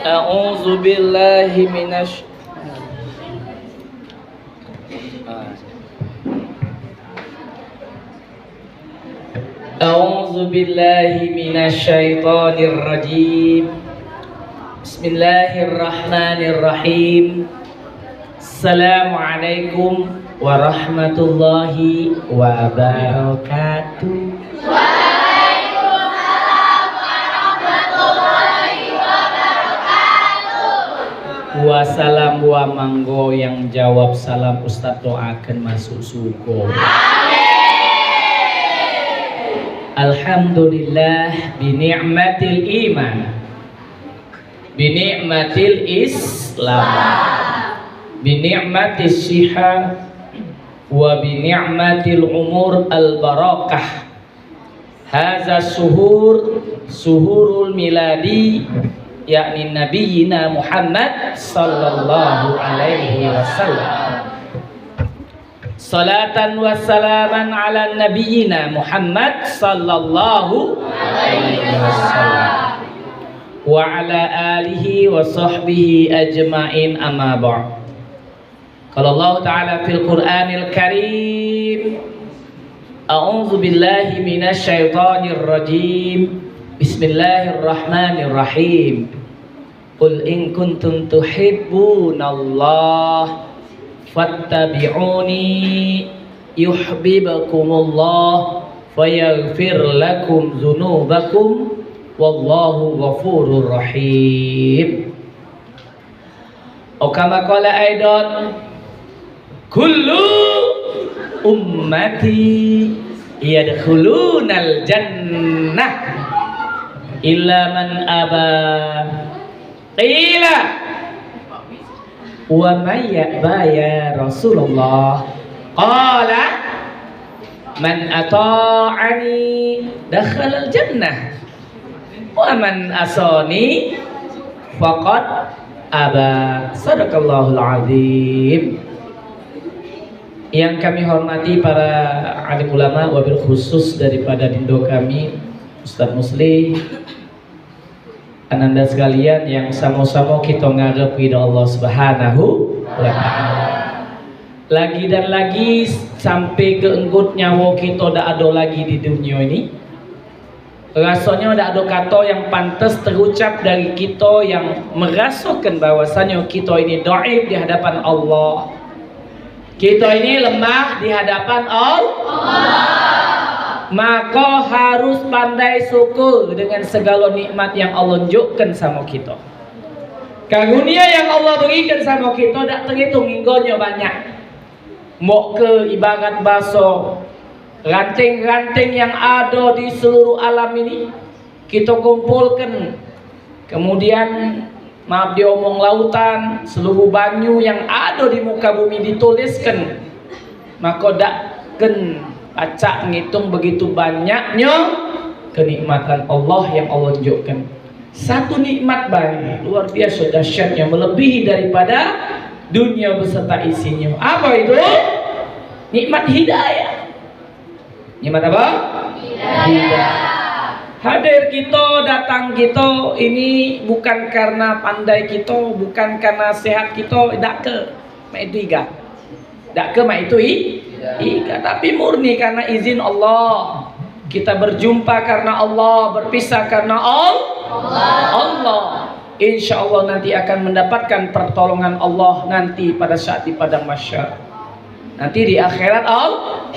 A'udzu billahi minasyaitonir rajim. Bismillahirrahmanirrahim. Assalamualaikum warahmatullahi wabarakatuh. Wassalam wa manggo yang jawab salam Ustaz doakan masuk surga. Alhamdulillah bi ni'matil iman, bi ni'matil islam, bi ni'matis siha, wa bi ni'matil umur al barakah. Hadza suhurul miladi, yakni nabiyina Muhammad sallallahu alaihi wasallam. Salatan wa salaman ala nabiyina Muhammad sallallahu alaihi wasallam wa ala alihi wa sahbihi ajmain, amma ba'd. Qala Allah ta'ala fil Qur'anil Karim, a'udzu billahi minasy syaithanir rajim. Bismillahirrahmanirrahim. Qul in kuntum tuhibbunallah fattabi'uni yuhibbukumullah fayaghfir lakum dzunubakum wallahu ghafurur rahim. Kama qala aidan, kullu ummati yadkhulunal jannah illa man aba. Qila wa may ya'ba ya Rasulullah? Qala man ata'ani dakhala al-jannah wa man asani faqad aba. Sadaqallahul azim. Yang kami hormati para alim ulama, wabil khusus daripada dindo kami Ustaz Musli, ananda sekalian yang sama-sama kita ngarep ridha Allah Subhanahu wa ta'ala. Lagi dan lagi sampai ke enggut nyawa kita dak ada lagi di dunia ini. Rasanya dak ada kata yang pantas terucap dari kita yang merasakan bahwasanya kita ini dhaif di hadapan Allah. Kita ini lemah di hadapan Allah. Maka harus pandai syukur dengan segala nikmat yang Allah tunjukkan sama kita. Karunia yang Allah berikan sama kita tak terhitung hinggonya banyak. Mok ke ibarat bahasa ranting-ranting yang ada di seluruh alam ini kita kumpulkan. Kemudian maaf diomong lautan, seluruh banyu yang ada di muka bumi dituliskan. Maka dakken acak ngitung begitu banyaknya kenikmatan Allah yang Allah tunjukkan. Satu nikmat baik luar biasa dahsyatnya, melebihi daripada dunia beserta isinya. Apa itu? Nikmat hidayah. Nikmat apa? Hidayah. Hadir kita, datang kita ini bukan karena pandai kita, bukan karena sehat kita, dak ke mak itu iga. Dak ke mak itu iga, tapi murni karena izin Allah. Kita berjumpa karena Allah, berpisah karena Allah. Insya Allah nanti akan mendapatkan pertolongan Allah nanti pada saat di padang mahsyar. Nanti di akhirat Allah.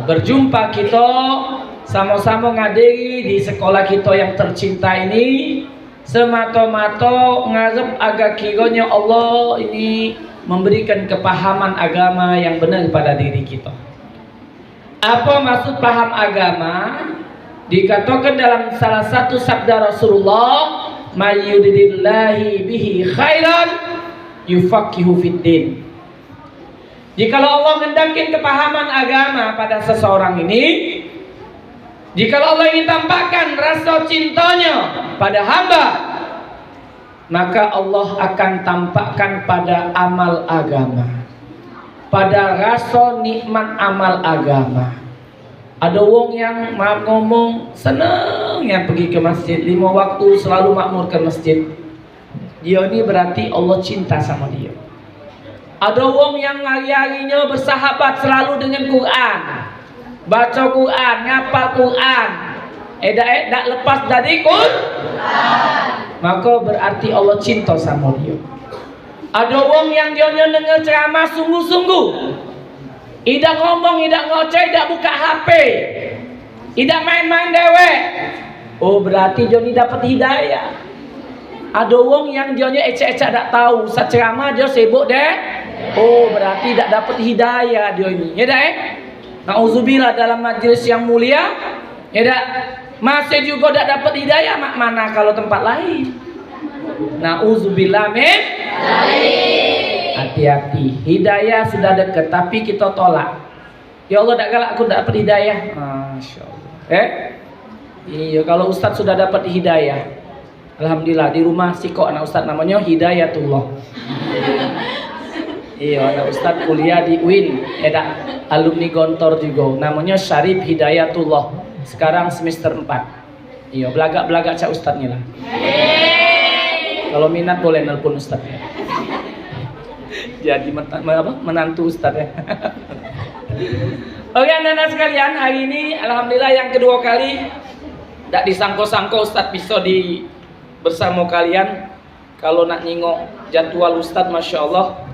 Berjumpa kita sama-sama ngadiri di sekolah kita yang tercinta ini, semata-mata ngarep agar kiranya Allah ini memberikan kepahaman agama yang benar pada diri kita. Apa maksud paham agama? Dikatakan dalam salah satu sabda Rasulullah, mayyudillahi bihi khairan yufaqihu fiddin. Jikalau Allah mengendaki kepahaman agama pada seseorang ini, jikalau Allah ingin tampakkan rasa cintanya pada hamba, maka Allah akan tampakkan pada amal agama, pada rasa nikmat amal agama. Ada wong yang maaf ngomong seneng yang pergi ke masjid 5 waktu selalu makmur ke masjid. Dia ini berarti Allah cinta sama dia. Ada wong yang hari-harinya bersahabat selalu dengan Quran, baca Quran, ngapal Quran, dak lepas dari Quran, maka berarti Allah cinta sama dia. Ada wong yang dia dengar ceramah sungguh-sungguh, tidak ngomong, tidak ngoceh, tidak buka HP, tidak main-main dewek. Oh, berarti dia ni dapat hidayah. Ada wong yang dia ecek-ecek tak tahu, saat ceramah dia sibuk deh. Oh, berarti tak dapat hidayah dia ini. Ya dah Nauzubillah, dalam majlis yang mulia, ya dah masih juga tak dapat hidayah, mak mana kalau tempat lain. Nauzubillah min. Hati-hati, hidayah sudah dekat tapi kita tolak. Ya Allah, tak galak aku dapat hidayah. Masya Allah. Iya, kalau Ustadz sudah dapat hidayah, alhamdulillah. Di rumah si kok anak Ustadz namanya Hidayatullah. Iya, anak Ustadz kuliah di UIN, alumni Gontor juga, namanya Syarif Hidayatullah. Sekarang semester 4. Iya, belagak-belagak cak Ustadznya lah. Kalau minat boleh nelpon Ustadznya. Jadi menantu Ustadz ya. Oke anak-anak sekalian, hari ini alhamdulillah yang kedua kali tak disangko-sangko Ustadz bisa bersama kalian. Kalau nak nengok jadwal Ustadz, Masya Allah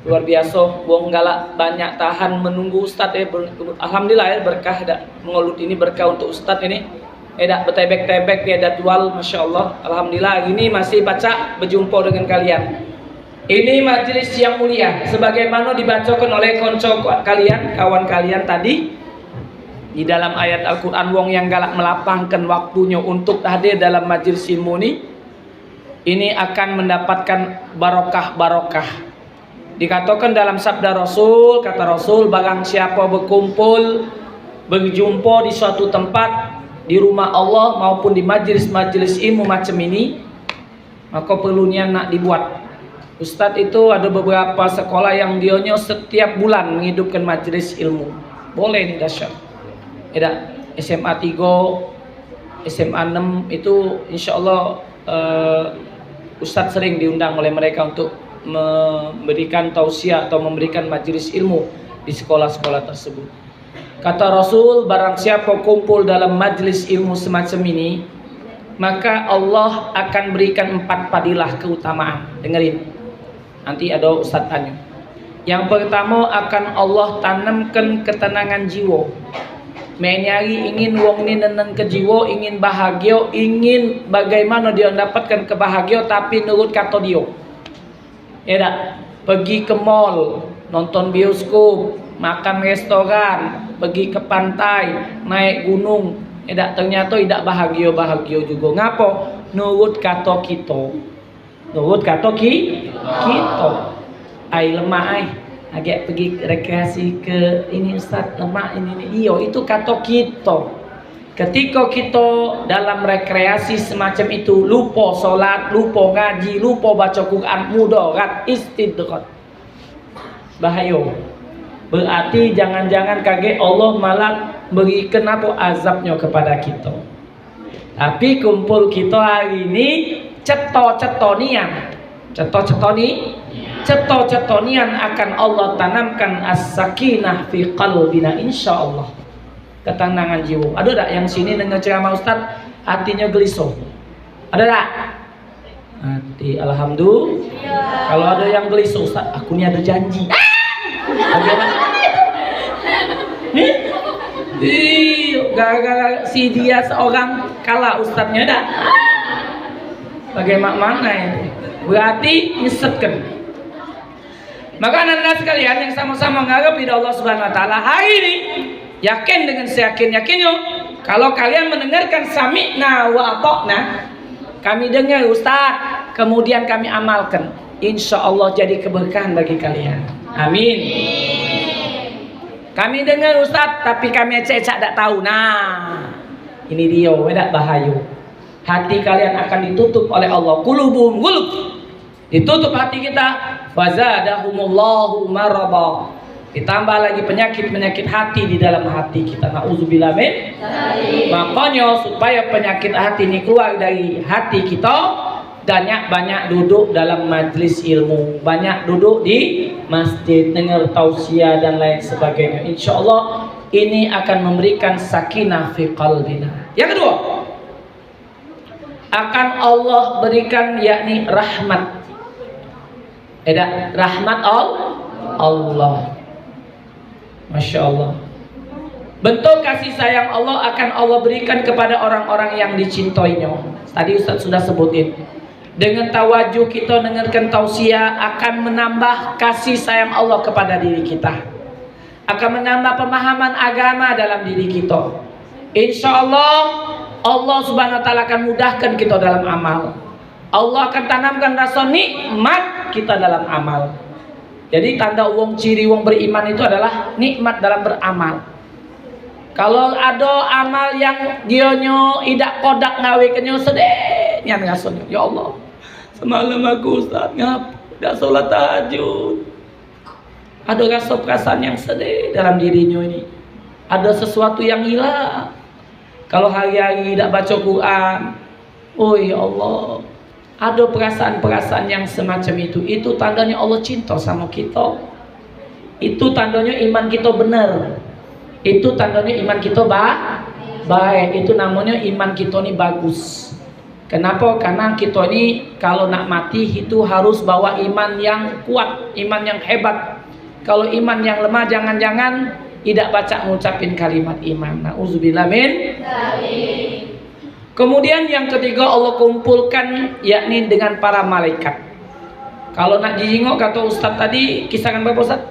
luar biasa. Wong galak banyak tahan menunggu Ustadz ya. Alhamdulillah ya, berkah dak mengulut ini, berkah untuk Ustadz ini. Dak bertebek-tebek dia jadwal, Masya Allah. Alhamdulillah hari ini masih baca berjumpa dengan kalian. Ini majelis yang mulia, sebagaimana dibacakan oleh konco kalian, kawan kalian tadi di dalam ayat Al-Quran. Wong yang galak melapangkan waktunya untuk hadir dalam majelis ilmu ini akan mendapatkan barokah. Dikatakan dalam sabda Rasul, kata Rasul, barang siapa berjumpa di suatu tempat, di rumah Allah maupun di majelis-majelis ilmu macam ini, maka perlunya nak dibuat. Ustadz itu ada beberapa sekolah yang dionya setiap bulan menghidupkan majelis ilmu. Boleh nih dahsyat. SMA 3, SMA 6 itu insya Allah Ustadz sering diundang oleh mereka untuk memberikan tausiah atau memberikan majelis ilmu di sekolah-sekolah tersebut. Kata Rasul, barang siapa kumpul dalam majelis ilmu semacam ini, maka Allah akan berikan 4 padilah keutamaan. Dengerin. Nanti ada Ustadz tanya. Yang pertama, akan Allah tanamkan ketenangan jiwa. Menyari ingin wong ni neneng ke jiwa, ingin bahagia, ingin bagaimana dia mendapatkan kebahagiaan, tapi nurut kata dia. Ya tak? Pergi ke mall, nonton bioskop, makan restoran, pergi ke pantai, naik gunung. Ya tak? Ternyata tidak bahagia juga. Ngapa? Nurut kata kita. Nurut kata kita. Ai lemah ai. Agak pergi rekreasi ke ini Ustaz, lemah ini. Iyo, itu kata kita. Ketika kita dalam rekreasi semacam itu, lupa solat, lupa ngaji, lupa baca Quran, mudarat, istidrat, bahaya. Berarti jangan-jangan kaget Allah malah berikan apa azabnya kepada kita. Tapi kumpul kita hari ini ceto-cetonian akan Allah tanamkan as-sakinah fi qalbina, insyaallah. Ketenangan jiwa. Ada tak yang sini dengar ceramah Ustaz hatinya gelisah? Ada tak? Hati alhamdulillah. Kalau ada yang gelisah, Ustaz, aku ni ada janji. Bagaimana? Gara-gara si dia seorang kalah Ustaznya dah. Bagaimana itu? Berarti nyesetkan. Maka anda sekalian yang sama-sama menghadapi Allah Subhanahu Wa Taala hari ini, yakin dengan seyakin-yakinnya, kalau kalian mendengarkan sami'na wa ata'na, kami dengar Ustaz, kemudian kami amalkan, insya Allah jadi keberkahan bagi kalian. Amin. Kami dengar Ustaz, tapi kami ecek-ecek tak tahu. Nah, ini dia, tidak bahaya. Hati kalian akan ditutup oleh Allah. Qulubuhum ghulub. Ditutup hati kita. Fazadahumullahu marada. Ditambah lagi penyakit-penyakit hati di dalam hati kita. Nauzubillah min. Makanya supaya penyakit hati ini keluar dari hati kita, banyak duduk dalam majlis ilmu, banyak duduk di masjid, dengar tausiah dan lain sebagainya. Insya Allah ini akan memberikan sakinah fi qalbina. Yang kedua, akan Allah berikan yakni rahmat. Rahmat Allah. Masya Allah. Bentuk kasih sayang Allah akan Allah berikan kepada orang-orang yang dicintainya. Tadi Ustaz sudah sebutin. Dengan tawajuh kita dengarkan tausiah akan menambah kasih sayang Allah kepada diri kita. Akan menambah pemahaman agama dalam diri kita. Insya Allah Allah Subhanahu Wa Taala akan mudahkan kita dalam amal. Allah akan tanamkan rasa nikmat kita dalam amal. Jadi tanda ciri wong beriman itu adalah nikmat dalam beramal. Kalau ada amal yang dionyo idak kodak ngawe kenyo sedih nyan ngasonyo, ya Allah semalam aku Ustaz gak sholat tahajud, ada rasa perasaan yang sedih dalam dirinya ini, ada sesuatu yang hilang. Kalau hari-hari tidak baca Quran, oh ya Allah, ada perasaan-perasaan yang semacam itu tandanya Allah cinta sama kita. Itu tandanya iman kita benar. Itu tandanya iman kita baik. Itu namanya iman kita ini bagus. Kenapa? Karena kita ini kalau nak mati itu harus bawa iman yang kuat, iman yang hebat. Kalau iman yang lemah jangan-jangan tidak baca mengucapin kalimat iman. Nauzubillah min. Kemudian yang ketiga Allah kumpulkan yakni dengan para malaikat. Kalau nak dijingok kata Ustaz tadi kisaran berapa Ustaz?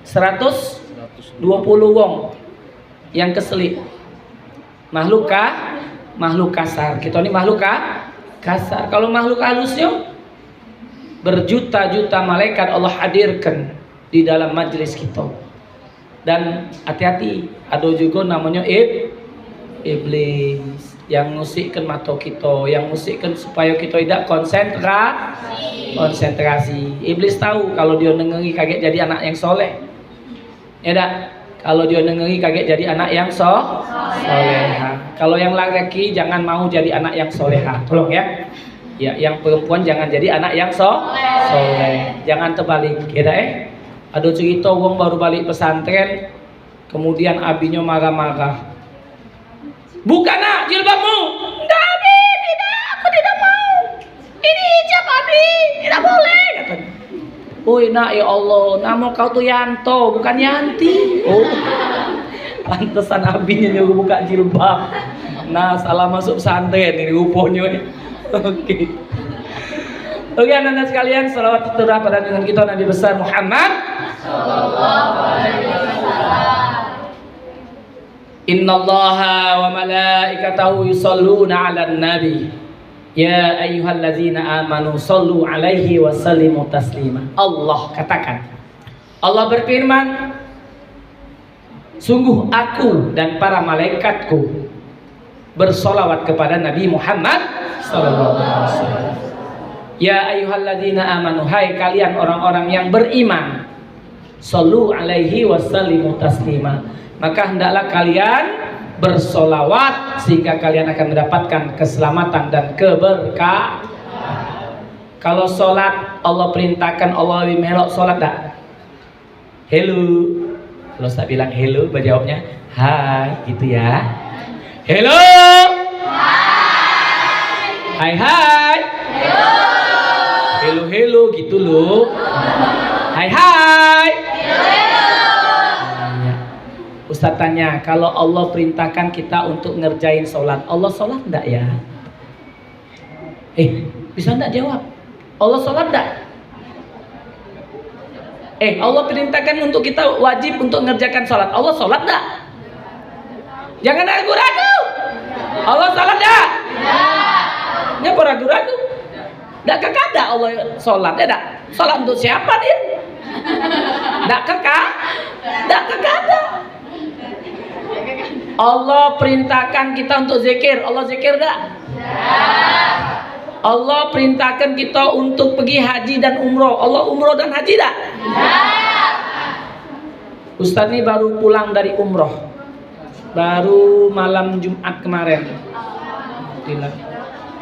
120 wong yang keselip. Makhluk kasar. Kita ini makhluk kasar. Kalau makhluk halusnya berjuta-juta malaikat Allah hadirkan di dalam majelis kita. Dan hati-hati, ada juga namanya iblis yang ngusikkan mata kita, yang ngusikkan supaya kita tidak konsentrasi. Iblis tahu kalau dia dengeri kaget jadi anak yang soleh. Ya tak? Kalau dia dengeri kaget jadi anak yang soleha. Kalau yang laki jangan mau jadi anak yang soleha. Tolong ya. Ya, yang perempuan jangan jadi anak yang soleh. Jangan terbalik. Ya tak? Ada cerita wong baru balik pesantren, kemudian abinya marah-marah. Buka nak jilbabmu. Enggak Abi, tidak, aku tidak mau. Ini hijab Abi, tidak boleh katanya. Oh nak ya Allah, nama kau tuh Yanto bukan Yanti. Oh, pantesan abinya nyuruh buka jilbab. Nah salah masuk pesantren ini rupanya. Oke. Oke anak-anak sekalian, salawat terah pada junjungan kita Nabi besar Muhammad sallallahu alaihi wasallam. Innallaha wa malaikatahu yusholluna 'alan nabi. Ya ayyuhallazina amanu shollu 'alaihi wa sallimu taslima. Allah katakan. Allah berfirman, sungguh aku dan para malaikatku bersolawat kepada Nabi Muhammad sallallahu alaihi wasallam. Ya ayyuhalladzina amanu, hai kalian orang-orang yang beriman, shollu 'alaihi wa sallimu taslima. Maka hendaklah kalian bersolawat sehingga kalian akan mendapatkan keselamatan dan keberkahan. Kalau sholat Allah perintahkan, Allah lebih melok sholat tak? Hello. Kalau saya bilang hello, berjawabnya hai gitu ya. Hello. Hai. Hai. Hello gitu loh. Hai. Ustaz tanya, kalau Allah perintahkan kita untuk ngerjain sholat, Allah sholat enggak ya? Bisa enggak jawab? Allah sholat enggak? Allah perintahkan untuk kita wajib untuk ngerjakan sholat, Allah sholat enggak? Jangan ragu-ragu. Allah sholat enggak? Nyapa ragu-ragu? Enggak kekada Allah sholat, ya enggak? Sholat untuk siapa dia? Enggak kekada. Allah perintahkan kita untuk zikir. Allah zikir enggak? Allah perintahkan kita untuk pergi haji dan umroh. Allah umroh dan haji enggak? Ustaz ini baru pulang dari umroh. Baru malam Jumat kemarin.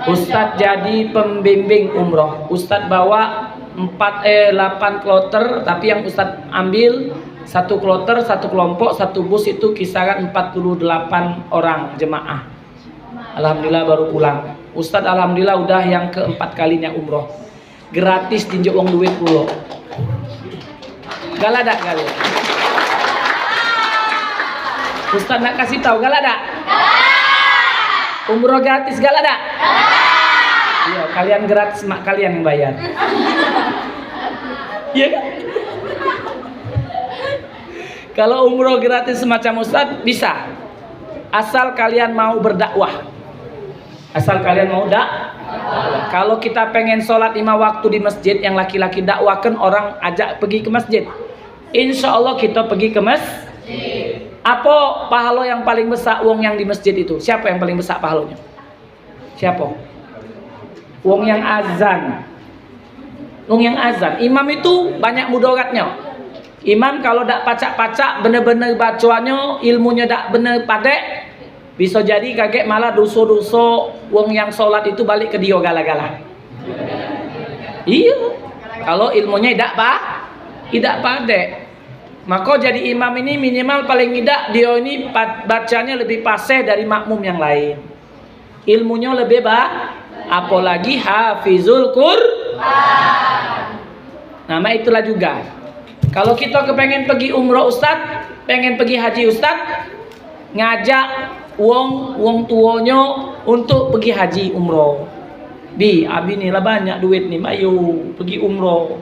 Ustadz jadi pembimbing umroh. Ustadz bawa 8 kloter, tapi yang Ustadz ambil satu kloter, satu kelompok, satu bus itu kisaran 48 orang jemaah. Alhamdulillah baru pulang. Ustadz alhamdulillah udah yang keempat kalinya umroh. Gratis tinjau uang duit pulo. Galada kali. Ustadz nak kasih tahu galada? Umroh gratis galada? Iya, kalian gratis, mak kalian yang bayar. Iya kan? Kalau umroh gratis semacam Ustadz bisa, asal kalian mau berdakwah. Asal kalian mau Kalau kita pengen sholat 5 waktu di masjid, yang laki-laki dakwakan orang ajak pergi ke masjid. Insya Allah kita pergi ke masjid. Apa pahala yang paling besar uang yang di masjid itu? Siapa yang paling besar pahalanya? Siapa? Uang yang azan. Uang yang azan. Imam itu banyak mudaratnya. Imam kalau tak pacak-pacak bener-bener bacaannya, ilmunya tak bener padek, bisa jadi kaget malah dosa-dosa wong yang sholat itu balik ke dia gala-gala. Iya. Kalau ilmunya tidak padek. Maka jadi imam ini minimal paling tidak dia ini bacanya lebih fasih dari makmum yang lain. Ilmunya lebih apalagi hafizul Qur'an. Nama itulah juga. Kalau kita kepengen pergi umroh Ustadz, pengen pergi haji Ustadz, ngajak wong tuanya untuk pergi haji umroh. Bi, abi nih lah banyak duit nih, ayo pergi umroh.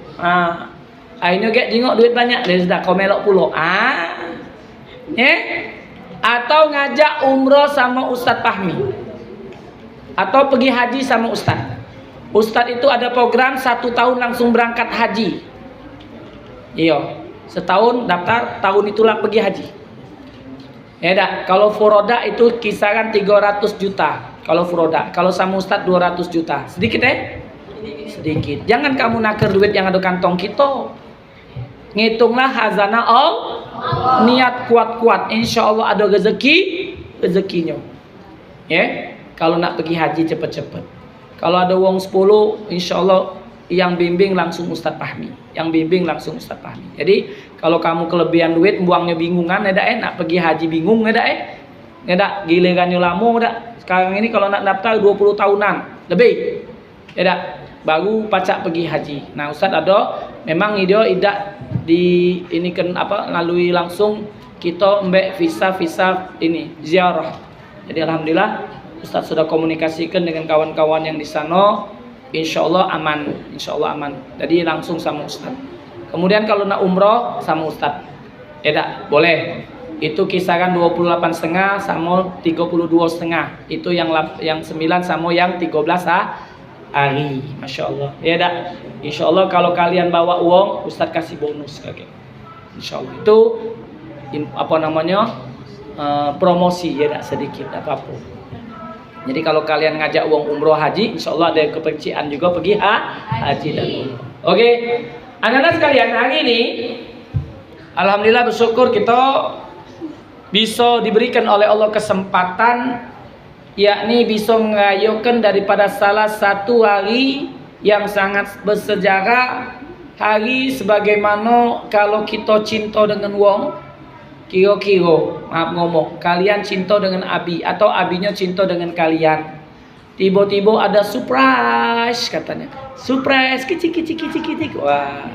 Akhirnya gak jengok duit banyak, dia sudah kau melok pulau. Atau ngajak umroh sama Ustadz Fahmi, atau pergi haji sama Ustadz. Ustadz itu ada program 1 tahun langsung berangkat haji. Iya, setahun daftar, tahun itulah pergi haji. Ya dak, kalau furoda itu kisaran 300 juta. Kalau furoda, kalau sama Ustadz 200 juta. Sedikit sedikit. Jangan kamu nakar duit yang ada kantong kita. Ngitunglah hazanah Allah. Niat kuat-kuat, insya Allah ada rezekinya. Ya, kalau nak pergi haji cepet-cepet. Kalau ada uang 10, insya Allah yang bimbing langsung Ustadz Fahmi. Yang bimbing langsung Ustadz Fahmi. Jadi kalau kamu kelebihan duit, buangnya bingungan, nak pergi haji bingung, gilirannya lama, sekarang ini kalau nak daftar 20 tahunan lebih, baru pacak pergi haji. Nah Ustadz ada, memang dia tidak di ini kan lalui langsung kita mbak visa ini ziarah. Jadi alhamdulillah Ustadz sudah komunikasikan dengan kawan-kawan yang di sana. Insya Allah aman. Jadi langsung sama Ustadz. Kemudian kalau nak umroh sama Ustadz, boleh. Itu kisaran 28,5 sama 32,5. Itu yang 9 sama yang 13 hari. Masya Allah. Insya Allah kalau kalian bawa uang, Ustadz kasih bonus kakek. Insya Allah. Itu promosi sedikit apa-apa. Jadi kalau kalian ngajak uang umroh haji, insya Allah ada kepercayaan juga pergi haji dan umroh. Oke, anak-anak sekalian, hari ini alhamdulillah bersyukur kita bisa diberikan oleh Allah kesempatan, yakni bisa merayakan daripada salah satu hari yang sangat bersejarah, hari sebagaimana kalau kita cinta dengan wong, kira-kira, maaf ngomong, kalian cinta dengan abi atau abinya cinta dengan kalian, tiba-tiba ada surprise katanya, surprise kicik. Wah,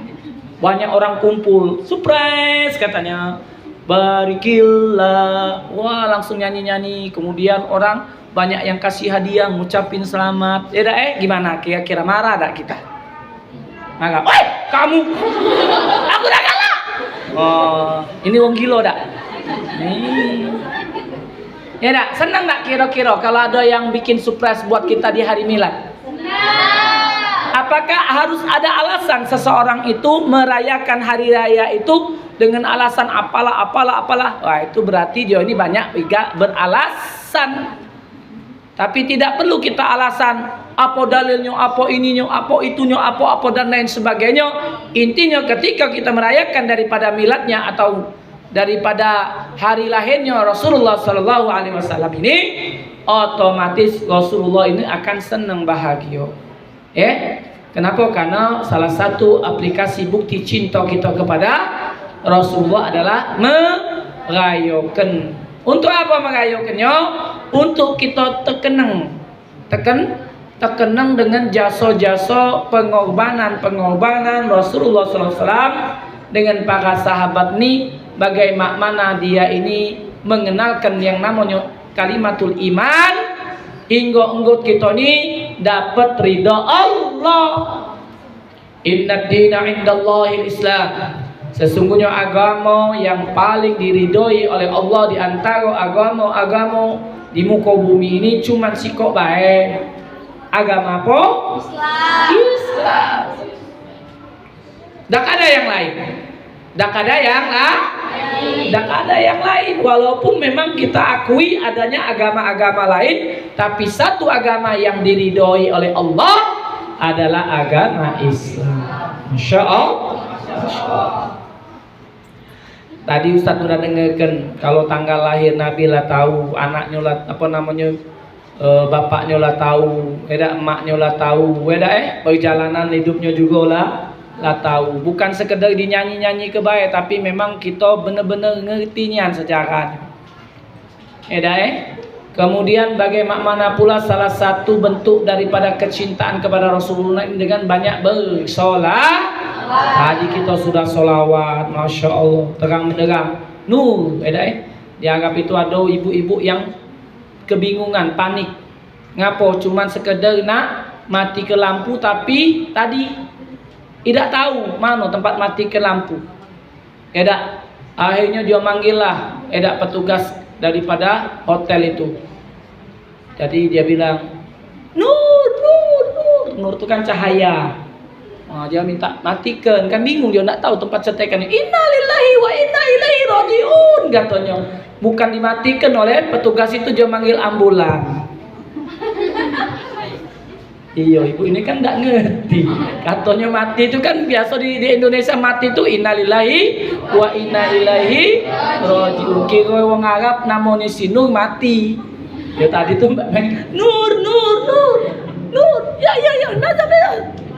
banyak orang kumpul, surprise katanya, barikillah, wah langsung nyanyi, kemudian orang banyak yang kasih hadiah, ngucapin selamat. Gimana kira-kira, marah tak kita? Marah, woi kamu, aku dah kalah. Oh, ini wong gilo dak? Ya dak, senang dak kira-kira kalau ada yang bikin surprise buat kita di hari milad? Apakah harus ada alasan seseorang itu merayakan hari raya itu dengan alasan apalah? Wah, itu berarti dia ini banyak beralasan. Tapi tidak perlu kita alasan apa dalilnya, apa ininya, apa itunya, apa dan lain sebagainya. Intinya ketika kita merayakan daripada miladnya atau daripada hari lahirnya Rasulullah SAW ini, otomatis Rasulullah ini akan senang bahagia. Kenapa? Karena salah satu aplikasi bukti cinta kita kepada Rasulullah adalah merayakan. Untuk apa merayakannya? Untuk kita terkenang dengan jasa-jasa pengorbanan Rasulullah SAW dengan para sahabat ni, bagaimana dia ini mengenalkan yang namanya kalimatul iman hingga enggot kita ni dapat ridha Allah. Inna dina indallahil Islam. Sesungguhnya agama yang paling diridhoi oleh Allah di antara agama-agama di muka bumi ini cuma sikok baik. Agama apa? Islam. Tak ada yang lain. Tak ada yang lain. Walaupun memang kita akui adanya agama-agama lain, tapi satu agama yang diridhoi oleh Allah adalah agama Islam. Masya Allah. Tadi Ustaz sudah dengarkan kalau tanggal lahir Nabi lah tahu, anaknya lah bapaknya lah tahu, emaknya lah tahu, perjalanan hidupnya juga lah tahu. Bukan sekedar dinyanyi-nyanyi kebaik, tapi memang kita benar-benar ngertinya sejarahnya. Kemudian bagaimana pula salah satu bentuk daripada kecintaan kepada Rasulullah dengan banyak bersolat. Tadi kita sudah solawat, Masya Allah, terang menderang, nur, dianggap itu ada ibu-ibu yang kebingungan, panik. Ngapo? Cuman sekedar nak mati ke lampu, tapi tadi tidak tahu mana tempat mati ke lampu. Akhirnya dia manggillah petugas daripada hotel itu. Jadi dia bilang, nur itu kan cahaya. Dia minta matikan, kan bingung dia nak tahu tempat setekannya. Innalillahi wa inna ilaihi rajiun katanya. Bukan dimatikan oleh petugas itu, dia manggil ambulan. Iya, ibu ini kan enggak ngerti. Katanya mati itu kan biasa di Indonesia mati itu innalillahi wa inna ilaihi rajiun. Kira wong Arab namanya sinur mati. Ya tadi tuh Mbak main nur. Ya.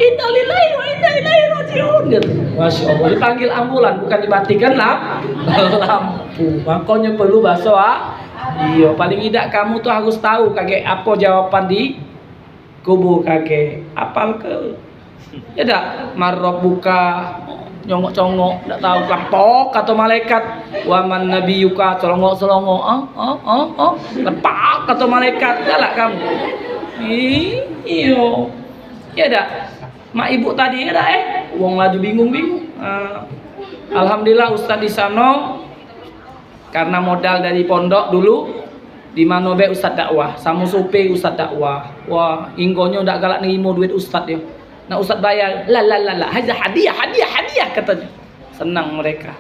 Innalillahi wa inna ilaihi rajiun. Masya Allah, dipanggil ambulan, bukan dimatikan lampu. Makanya perlu bahasa iya, paling tidak kamu tuh harus tahu kakek apa jawaban di kubur kakek. Apal ke? Ya dak, marrob buka nyongok-congok, tak tahu lampok atau malaikat. Waman nabiyuka colongok-colongok. Lepak atau malaikat, galak kamu. Iyo. Ya dak. Mak ibu tadi ya dak wong laju bingung-bingung. Alhamdulillah Ustaz di sana karena modal dari pondok dulu di mana be Ustaz dakwah, sama supir Ustaz dakwah. Wah, inggonya ndak galak nerima duit Ustaz ya. Nah Ustaz bayar, la, hadiah katanya. Senang mereka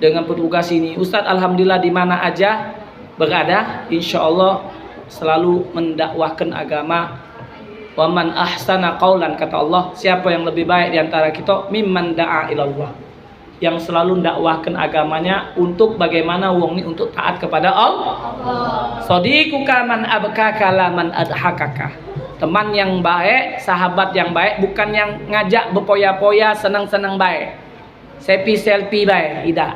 dengan petugas ini. Ustaz alhamdulillah di mana aja berada, insya Allah selalu mendakwahkan agama. Waman ahsana qaulan, kata Allah, siapa yang lebih baik di antara kita mimman da'a ilallah, yang selalu mendakwahkan agamanya untuk bagaimana wong ini untuk taat kepada Allah. Sadiquka man abkaka la man adhakaka. Teman yang baik, sahabat yang baik, bukan yang ngajak berpoya-poya, senang-senang baik. Selfie baik, tidak.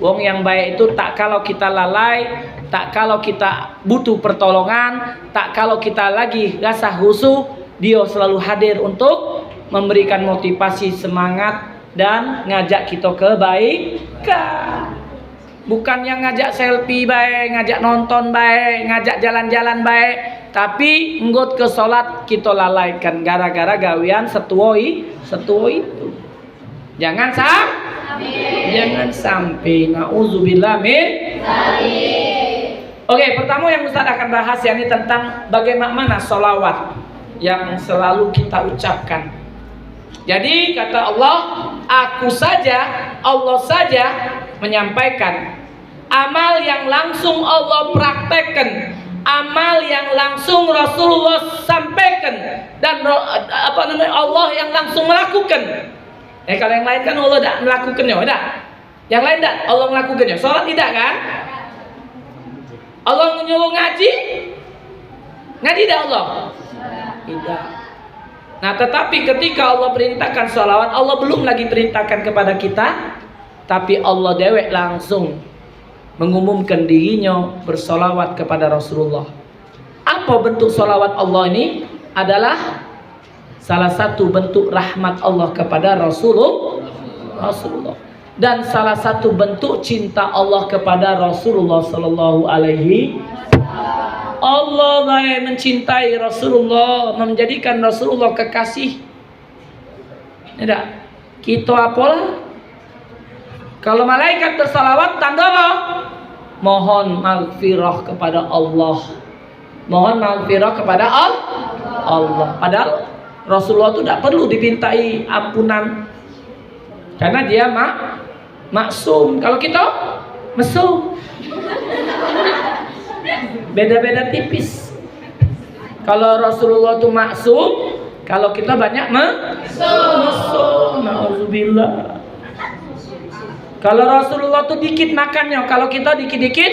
Wong yang baik itu tak kalau kita lalai, tak kalau kita butuh pertolongan, tak kalau kita lagi rasa khusyuk, dia selalu hadir untuk memberikan motivasi, semangat, dan ngajak kita kebaikan. Bukan yang ngajak selfie baik, ngajak nonton baik, ngajak jalan-jalan baik, tapi nggot ke sholat kita lalaikan gara-gara gawian setua itu. Jangan sampai. Nauzubillah min dzalik. Oke, pertama yang Ustaz akan bahas yakni tentang bagaimana sholawat yang selalu kita ucapkan. Jadi kata Allah, Allah saja menyampaikan amal yang langsung Allah praktekkan, amal yang langsung Rasulullah sampaikan, dan Allah yang langsung melakukan. Kalau yang lain kan Allah tidak melakukannya, tidak. Yang lain tidak Allah melakukannya. Sholat tidak kan? Allah menyuruh ngaji, Nggak tidak Allah? Tidak. Nah, tetapi ketika Allah perintahkan sholawat, Allah belum lagi perintahkan kepada kita, tapi Allah dewek langsung mengumumkan dirinya bersolawat kepada Rasulullah. Apa bentuk solawat Allah ini? Adalah salah satu bentuk rahmat Allah kepada Rasulullah. Dan salah satu bentuk cinta Allah kepada Rasulullah Sallallahu Alaihi. Allah mencintai Rasulullah, menjadikan Rasulullah kekasih. Tidak, kita apalah? Kalau malaikat bersalawat, tanda apa? Mohon maghfirah kepada Allah. Mohon maghfirah kepada Allah. Padahal Rasulullah itu tidak perlu dipintai ampunan, karena dia maksum. Kalau kita mesum. Beda-beda tipis. Kalau Rasulullah itu maksum, kalau kita banyak mesum. Nauzubillah. Kalau Rasulullah itu dikit makannya, kalau kita dikit-dikit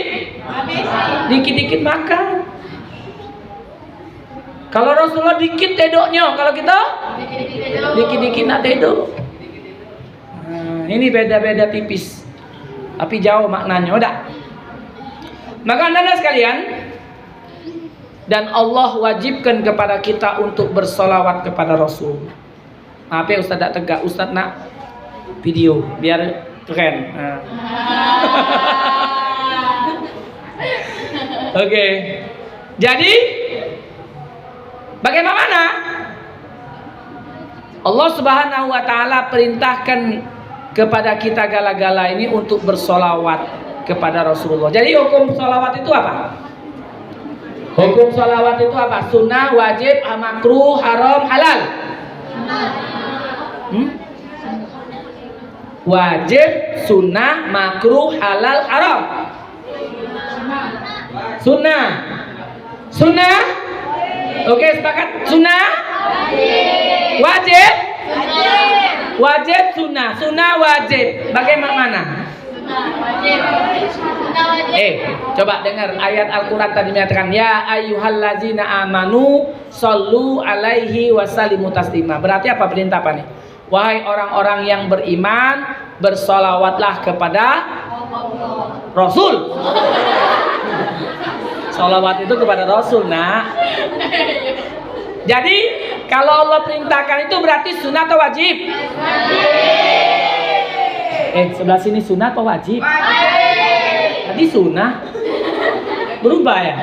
makan. Kalau Rasulullah dikit tedoknya, kalau kita dikit-dikit nak tedok. Nah, ini beda-beda tipis, tapi jauh maknanya. Udah. Maka anda sekalian, dan Allah wajibkan kepada kita untuk bersolawat kepada Rasul. Maaf ya Ustaz tak tegak, Ustaz nak video biar keren. Oke. Jadi bagaimana Allah Subhanahu wa taala perintahkan kepada kita gala-gala ini untuk bersolawat kepada Rasulullah. Jadi hukum solawat itu apa? Hukum solawat itu apa? Sunnah, wajib, makruh, haram, halal. Wajib, sunnah, makruh, halal, haram. Sunnah. Sunnah. Oke, sepakat. Sunnah. Wajib. Wajib, sunnah. Sunnah, wajib. Bagaimana? Coba dengar ayat Al-Quran tadi menyatakan ya ayyuhallazina amanu sallu alaihi wasallimu taslima. Berarti apa perintah apa nih? Wahai orang-orang yang beriman, bersolawatlah kepada Rasul. Solawat itu kepada Rasul, nak. Jadi kalau Allah perintahkan itu berarti sunnah atau wajib? Sebelah sini sunnah atau wajib? Tadi sunnah. Berubah ya?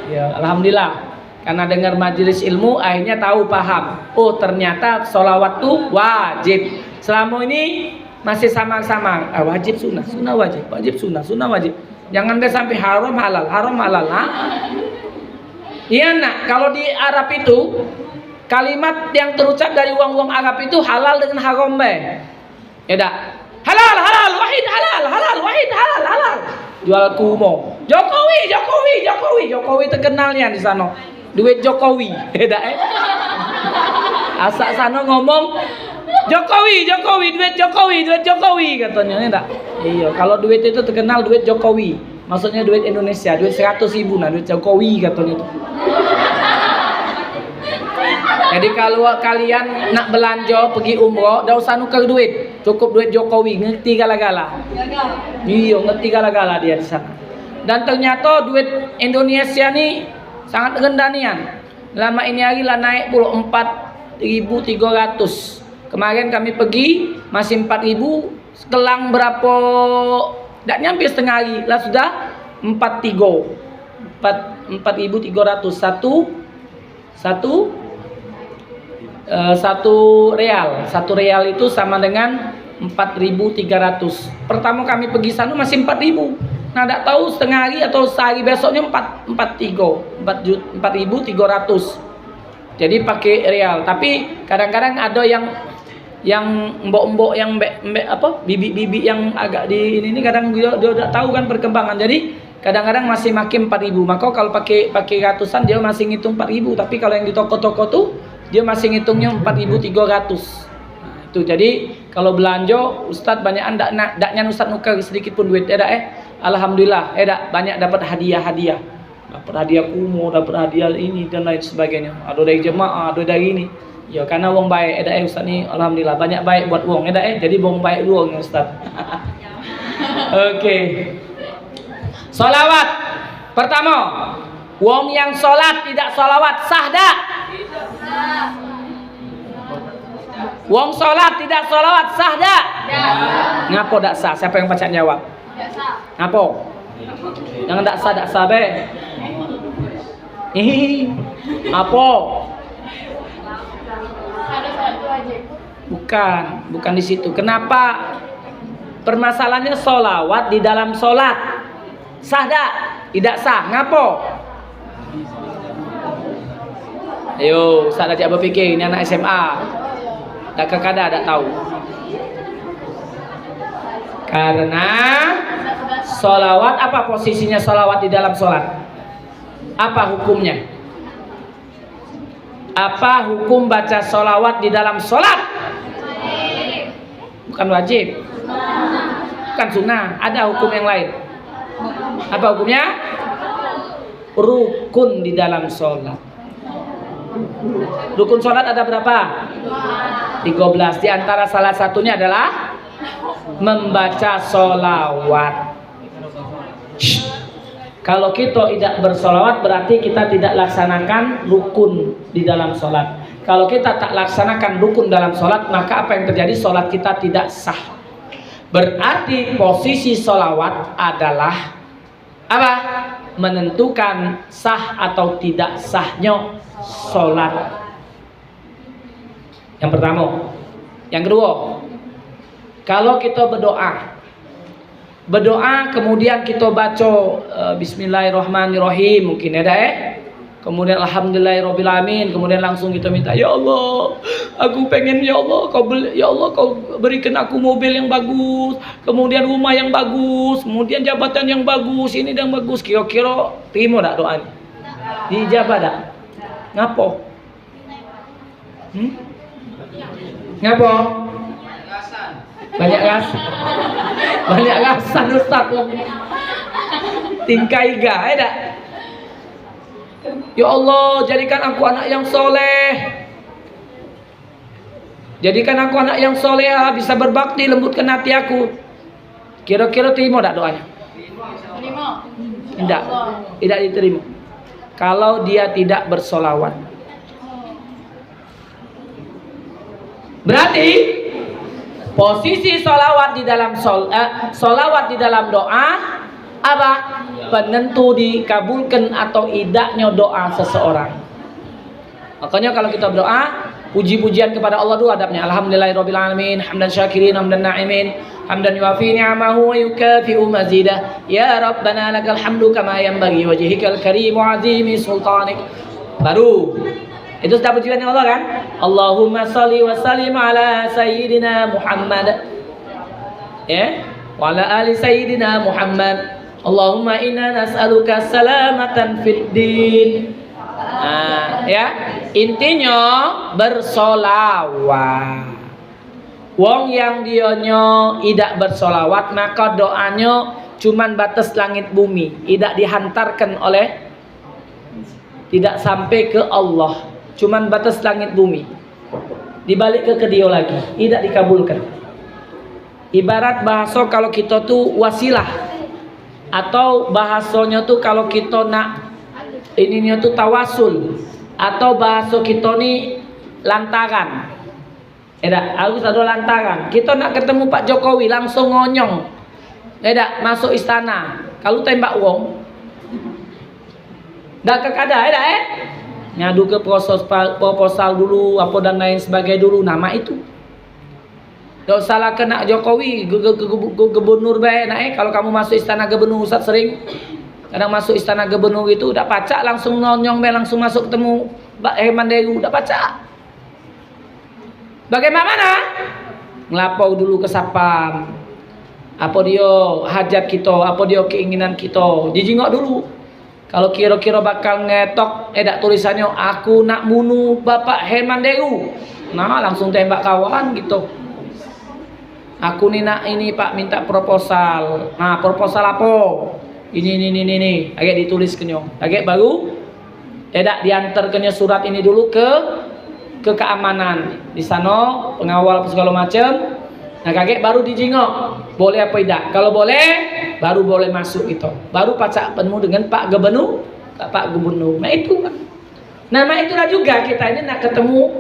Ya, alhamdulillah. Karena dengar majelis ilmu akhirnya tahu paham. Oh, ternyata sholawat tuh wajib. Selama ini masih sama-sama wajib sunnah, sunnah wajib, wajib sunnah, sunnah wajib. Jangan deh sampai haram halal, haram halal. Iya nak, kalau di Arab itu kalimat yang terucap dari wong-wong Arab itu halal dengan haram ya dak. Halal, halal, wahid, halal, halal, wahid, halal, halal. Jual kumo. Jokowi terkenalnya di sana. Duit Jokowi. Dak Asak sana ngomong Jokowi, duit Jokowi katanya, enggak? Iya, kalau duit itu terkenal duit Jokowi. Maksudnya duit Indonesia, duit 100.000 nah duit Jokowi katanya itu. Jadi kalau kalian nak belanja pergi umroh, dah usah nuker duit, cukup duit Jokowi, ngerti gala-gala. Iya, ngerti gala-gala dia di sana. Dan ternyata duit Indonesia ni sangat rendah nian. Lama ini hari lah naik puluh 4.300. Kemarin kami pergi masih 4.000, sekelang berapa? Tak nyampe setengah hari lah sudah 4.300. Satu real itu sama dengan 4.300. Pertama kami pergi sana masih 4.000. Nah, tak tahu setengah hari atau sehari besoknya 4.300. Jadi pakai real. Tapi kadang-kadang ada yang mbok-mbok yang bibi-bibi yang agak di ini kadang dia udah tahu kan perkembangan. Jadi kadang-kadang masih makin 4.000. Maka kalau pakai ratusan dia masih ngitung 4.000. Tapi kalau yang di toko-toko tuh dia masih ngitungnya 4.300. Nah, itu jadi kalau belanja Ustadz banyak daknya Ustadz nuker sedikit pun duit alhamdulillah banyak dapat hadiah. dapat hadiah kumo, dapat hadiah ini dan lain sebagainya. Ada dari jemaah, ada dari ini. Ya karena wong baik, Ustaz ni alhamdulillah banyak baik buat wong, jadi wong baik dulu Ustaz. Oke. Salawat. Pertama, wong yang salat tidak salawat sah dak? Wong salat tidak salawat sah dak? Ngapo dak sah? Siapa yang baca jawab? Ngapo? Jangan dak sah be. Apa? Bukan di situ. Kenapa? Permasalahannya solawat di dalam solat. Sah tak? Tidak sah. Ngapo? Ayo, Ustaz dah berfikir ini anak SMA. Tak kekada tak tahu. Karena solawat, apa posisinya solawat di dalam solat? Apa hukumnya? Apa hukum baca solawat di dalam solat? Bukan wajib, bukan sunnah, ada hukum yang lain. Apa hukumnya? Rukun di dalam solat. Rukun solat ada berapa? 13. Di antara salah satunya adalah membaca solawat. Kalau kita tidak bersolawat berarti kita tidak laksanakan rukun di dalam solat. Kalau kita tak laksanakan rukun dalam solat, maka apa yang terjadi? Solat kita tidak sah. Berarti posisi solawat adalah apa? Menentukan sah atau tidak sahnya solat. Yang pertama. Yang kedua, kalau kita berdoa kemudian kita baca Bismillahirrahmanirrahim, mungkin ada kemudian Alhamdulillahirrabbilalamin, kemudian langsung kita minta, ya Allah, aku pengen ya Allah kau berikan aku mobil yang bagus, kemudian rumah yang bagus, kemudian jabatan yang bagus, ini yang bagus. Kira-kira terima tak doa ini? Dijabah tak? Ngapo? Ngapo? Banyak rasan Ustaz. Tingkai ga tak? Ya Allah, jadikan aku anak yang soleh. Jadikan aku anak yang soleh, bisa berbakti, lembutkan hati aku. Kira-kira terima tak doanya? Terima. Tidak diterima. Kalau dia tidak bersolawat. Berarti posisi solawat di dalam solawat di dalam doa apa? Penentu dikabulkan atau tidaknya doa seseorang. Makanya kalau kita berdoa, puji-pujian kepada Allah dulu adabnya. Alhamdulillahirabbil hamdan syakirin, hamdan na'imin, hamdan yuafi ni'amahu wa yukafi'u mazidah. Ya Rabbana lakal hamdu kama yanbaghi wajhikal karim wa azimi sultanik. Baru itu sudah pujian Allah kan? Allahumma shalli wa sallim ala sayyidina Muhammad. Ya, wa ala ali sayyidina Muhammad. Allahumma inna nas'aluka salamatan fid din. Ya, intinya bersolawat. Wong yang dionyo tidak bersolawat, maka doanya cuman batas langit bumi, tidak dihantarkan oleh, tidak sampai ke Allah, cuman batas langit bumi, dibalik ke dia lagi, tidak dikabulkan. Ibarat bahasa kalau kita tuh wasilah, atau bahasanya tuh kalau kita nak ininya tuh tawasul, atau bahasa kita nih lantaran. Harus ada lantaran. Kita nak ketemu Pak Jokowi langsung ngonyong. Masuk istana. Kalau tembak wong, dah kekada, ngadu ke proses proposal dulu, apa dan lain sebagainya dulu, nama itu. Gak salah kena Jokowi, gubernur baik. Kalau kamu masuk istana gubernur, Ustaz sering kadang masuk istana gubernur itu udah pacak langsung nonyong, langsung masuk ketemu Mbak Herman Deru, udah pacak. Bagaimana? Ngelapau dulu ke sapam. Apa dia hajat kita, apa dia keinginan kita, dijingok dulu. Kalau kira-kira bakal ngetok, tulisannya aku nak bunuh Bapak Herman Deru, nah langsung tembak kawan gitu. Aku nih nak ini Pak minta proposal. Nah proposal apa? Ini. Agak ditulis kenyo. Agak baru tidak diantar kenyo surat ini dulu ke keamanan. Di sana pengawal segala macam. Nah, kakek baru dijingok. Boleh apa tidak? Kalau boleh, baru boleh masuk itu. Baru pacak penuh dengan Pak Gubernur. Nah itu kan. Nah itulah juga kita ini nak ketemu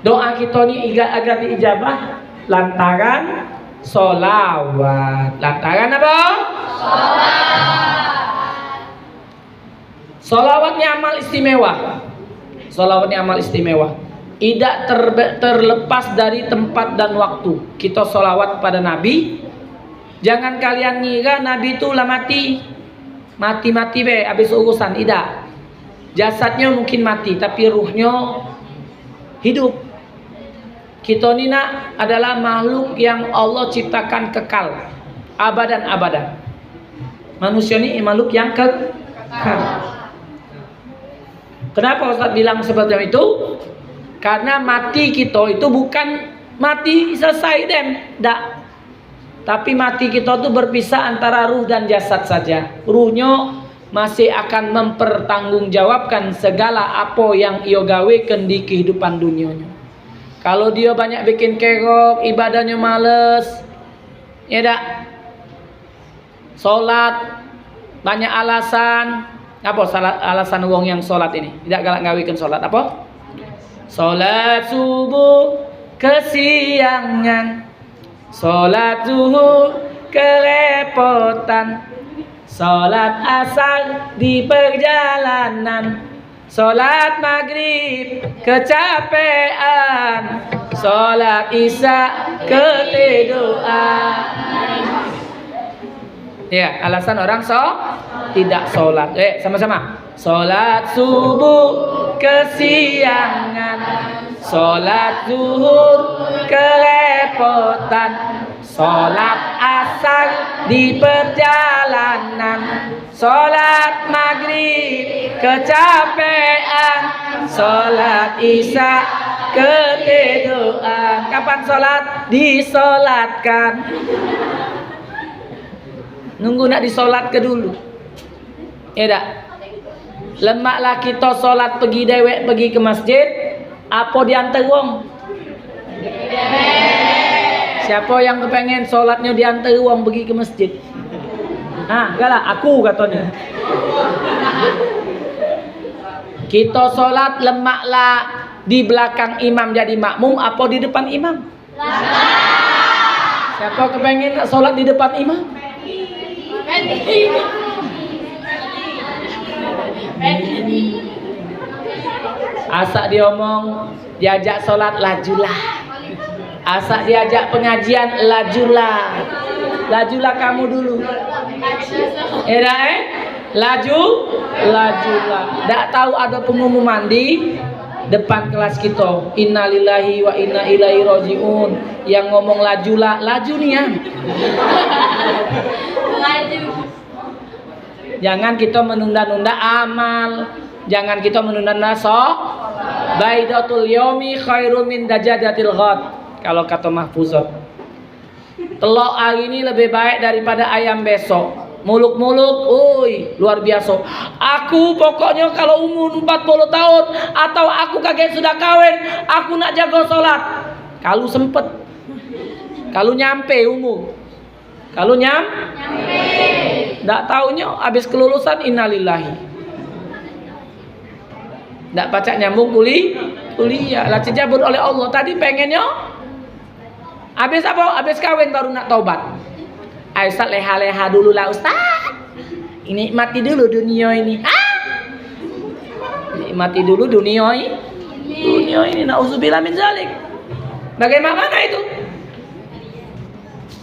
doa kita ini agar diijabah lantaran solawat. Lantaran apa? Solawatnya amal istimewa. Solawatnya amal istimewa. Tidak terlepas dari tempat dan waktu. Kita solawat pada Nabi. Jangan kalian ngira Nabi itu lah mati be habis urusan. Tidak. Jasadnya mungkin mati tapi ruhnya hidup. Kita ni nak adalah makhluk yang Allah ciptakan kekal abadan. Manusia ni makhluk yang kekal. Kenapa Ustaz bilang seperti itu? Karena mati kita itu bukan mati selesai tidak. Tapi mati kita itu berpisah antara ruh dan jasad saja. Ruhnya masih akan mempertanggungjawabkan segala apa yang ia gawekan di kehidupan dunianya. Kalau dia banyak bikin kerok, ibadahnya males, ya tak? Solat banyak alasan. Apa alasan wong yang solat ini? Tidak galak gawekan solat apa? Solat subuh kesiangan, solat zuhur kerepotan, solat asar di perjalanan, solat maghrib kecapean, solat isya ketiduran. Ya, alasan orang tidak solat. Sama-sama. Solat subuh kesiangan, solat zuhur kerepotan, solat asar di perjalanan, solat maghrib kecapean, solat isya ketiduran. Kapan solat? Disolatkan. Nunggu nak disolat ke dulu. Ya tak? Lemaklah kita solat pergi dewek pergi ke masjid. Apa diantar wong? Siapa yang kepengen solatnya diantar wong pergi ke masjid? Galak aku katanya. Kita solat lemaklah di belakang imam jadi makmum apa di depan imam? Siapa kepengen solat di depan imam? Asak diomong diajak sholat lajulah, asak diajak pengajian lajulah kamu dulu. Lajulah. Tak tahu ada pengumuman di depan kelas kita, innalillahi wa inna ilaihi rajiun, yang ngomong lajulah, laju nih ya. Jangan kita menunda-nunda amal. Jangan kita menunda-nunda baidatul yaumi khairum min dajadatil ghad. Kalau kata mahfuzat, telok hari ini lebih baik daripada ayam besok. Muluk-muluk, luar biasa. Aku pokoknya kalau umur 40 tahun atau aku kaget sudah kawin, aku nak jaga sholat. Kalau sempet, kalau nyampe umur, kalau nyampe, tak taunya habis kelulusan innalillahi. Tak pacak nyambung kuliah. Lah dijabut oleh Allah. Tadi pengennya habis apa? Habis kawin baru nak taubat. Ayo Ustaz leha-leha dulu lah Ustaz. Ini mati dulu dunia ini. Mati dulu dunia ini. Na'udzubillah min zalik. Bagaimana itu?